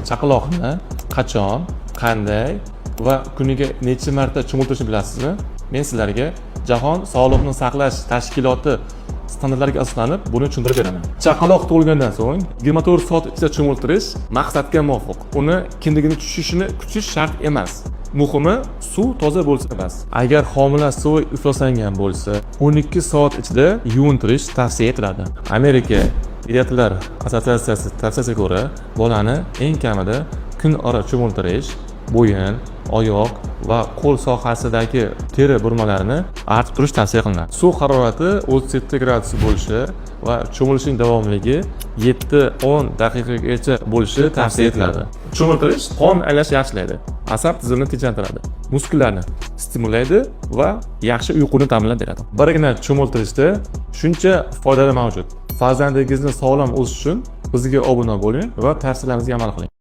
chaqaloqni qachon, qanday va kuniga necha marta cho'miltirishni bilasizmi? Men sizlarga Jahon Sog'liqni saqlash tashkiloti standartlariga asoslanib buni tushuntirib beraman. Chaqaloq tug'ilgandan so'ng 24 soat ichida cho'miltirish maqsadga muvofiq. Uni kindigini tushishini kutish shart emas. Muhimi suv toza bo'lsa bas. Agar homila suvi ifloslangan bo'lsa, 12 soat ichida yuvintirish tavsiya etiladi. Amerika Pediatrlar assotsiatsiyasi tavsiyasiga ko'ra, bolani eng kamida kun ora cho'miltirish bo'yin, oyoq va qo'l sohasidagi teri burmalarini artib turish tavsiya qilinadi. Suv harorati 37 gradus bo'lishi va cho'milishning davomligi 7-10 daqiqagacha bo'lishi tavsiya etiladi. Cho'miltirish qon aylashni yaxshilaydi, asab tizimini tinchlantiradi, muskullarni stimullaydi va yaxshi uyquni ta'minlab beradi. Birgina cho'miltirishda shuncha foydalar mavjud. Farzandingizni sog'lom o'sishi uchun bizga obuna bo'ling va tavsiyalarimizga amal qiling.